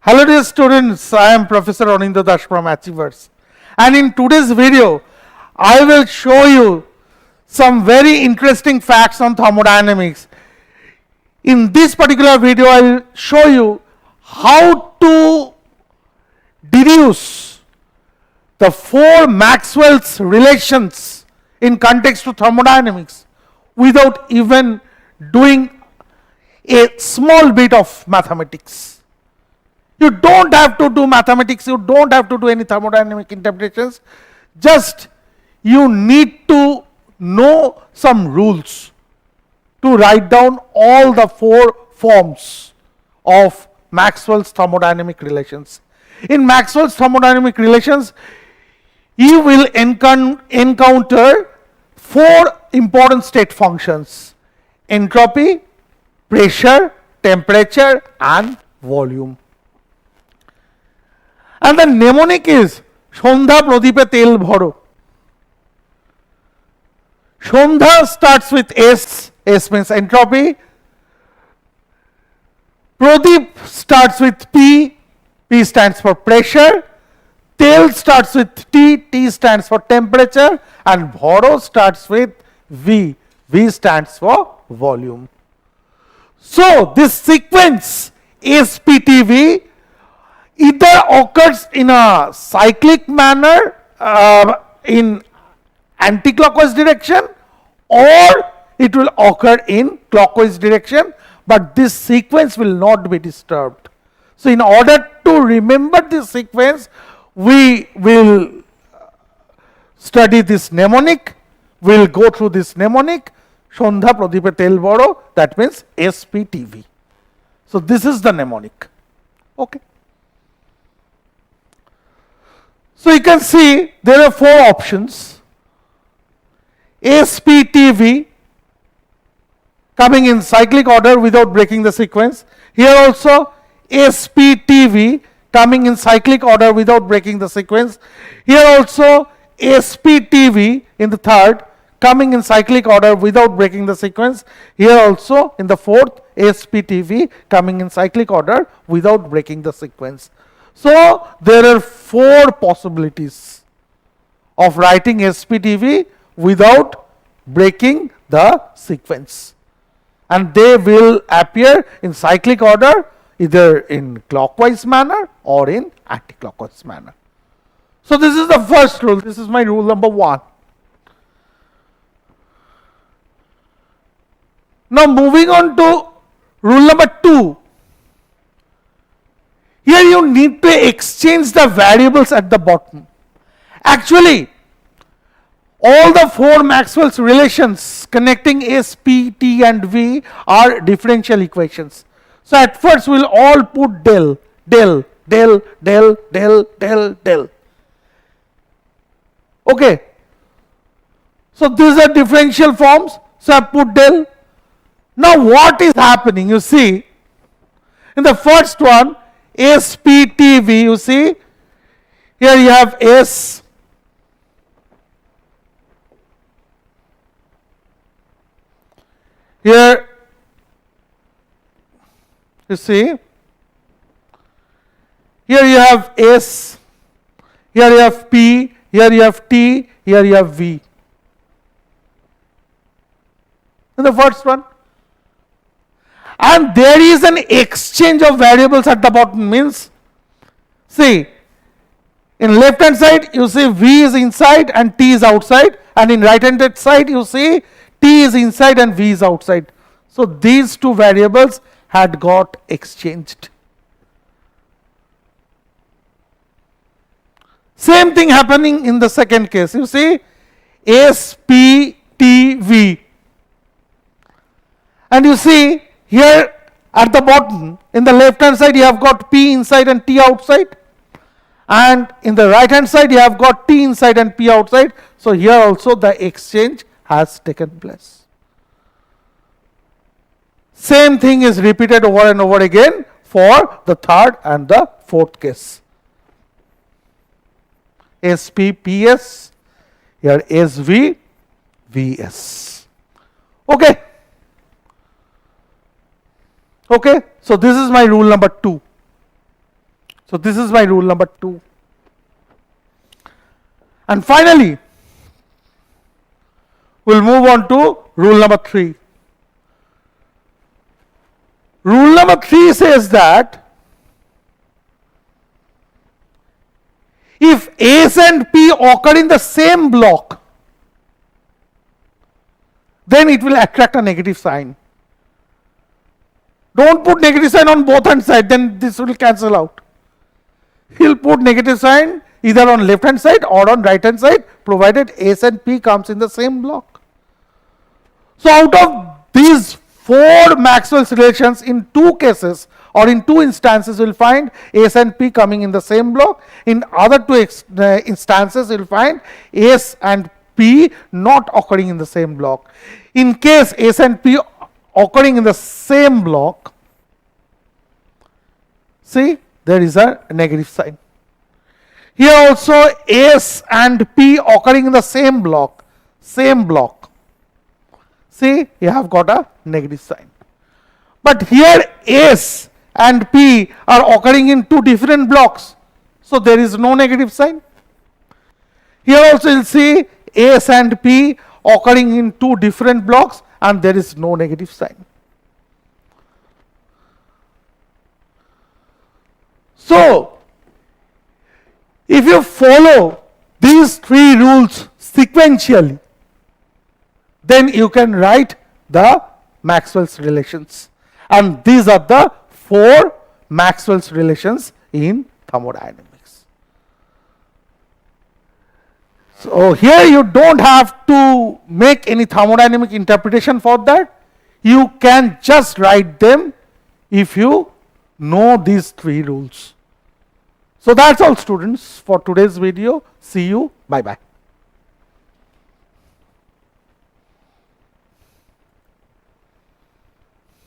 Hello dear students, I am Professor Anindo Das from Achievers, and in today's video I will show you some very interesting facts on thermodynamics. In this particular video I will show you how to deduce the four Maxwell's relations in context to thermodynamics without even doing a small bit of mathematics. You don't have to do mathematics, you don't have to do any thermodynamic interpretations, just you need to know some rules to write down all the four forms of Maxwell's thermodynamic relations. In Maxwell's thermodynamic relations, you will encounter four important state functions: entropy, pressure, temperature and volume. And the mnemonic is Shondha Prodipe Tel Bhoro. Shondha starts with S, S means entropy. Pradip starts with P, P stands for pressure. Tel starts with T, T stands for temperature. And Bhoro starts with V, V stands for volume. So this sequence SPTV either occurs in a cyclic manner in anti-clockwise direction, or it will occur in clockwise direction, but this sequence will not be disturbed. So in order to remember this sequence, we will study this mnemonic, we will go through this mnemonic, Shondha Pradipe Tel Boro, that means SPTV. So this is the mnemonic. Okay. So you can see there are four options: SPTV coming in cyclic order without breaking the sequence. Here also SPTV coming in cyclic order without breaking the sequence. Here also SPTV in the third coming in cyclic order without breaking the sequence. Here also in the fourth SPTV coming in cyclic order without breaking the sequence. So there are four possibilities of writing SPTV without breaking the sequence, and they will appear in cyclic order either in clockwise manner or in anti-clockwise manner. So this is the first rule. This is my rule number 1. Now moving on to rule number 2. Here you need to exchange the variables at the bottom. Actually, all the four Maxwell's relations connecting S, P, T and V are differential equations. So at first we'll all put del, del, del, del, del, del, del. Okay. So these are differential forms. So I put del. Now what is happening? You see, in the first one, SPTV, you see, here you have S, here you see, here you have S, here you have P, here you have T, here you have V. In the first one. And there is an exchange of variables at the bottom, means, see, in left hand side you see V is inside and T is outside, and in right hand side you see T is inside and V is outside. So these two variables had got exchanged. Same thing happening in the second case. You see SPTV, and you see here at the bottom, in the left hand side you have got P inside and T outside, and in the right hand side you have got T inside and P outside. So here also the exchange has taken place. Same thing is repeated over and over again for the third and the fourth case. SPPS, here SVVS. Okay. Okay, so this is my rule number 2. So this is my rule number 2. And finally, we'll move on to rule number 3. Rule number 3 says that if S and P occur in the same block, then it will attract a negative sign. Don't put negative sign on both hand side, then this will cancel out. He'll put negative sign either on left hand side or on right hand side, provided S and P comes in the same block. So out of these 4 Maxwell's relations, in 2 cases or in 2 instances, we'll find S and P coming in the same block. In other 2 instances, we'll find S and P not occurring in the same block. In case S and P occurring in the same block, see, there is a negative sign. Here also S and P occurring in the same block. See, you have got a negative sign. But here S and P are occurring in 2 different blocks. So there is no negative sign. Here also you will see S and P occurring in 2 different blocks and there is no negative sign. So if you follow these 3 rules sequentially, then you can write the Maxwell's relations. And these are the 4 Maxwell's relations in thermodynamics. So here you don't have to make any thermodynamic interpretation for that. You can just write them if you know these 3 rules. So that's all, students, for today's video. See you. Bye bye.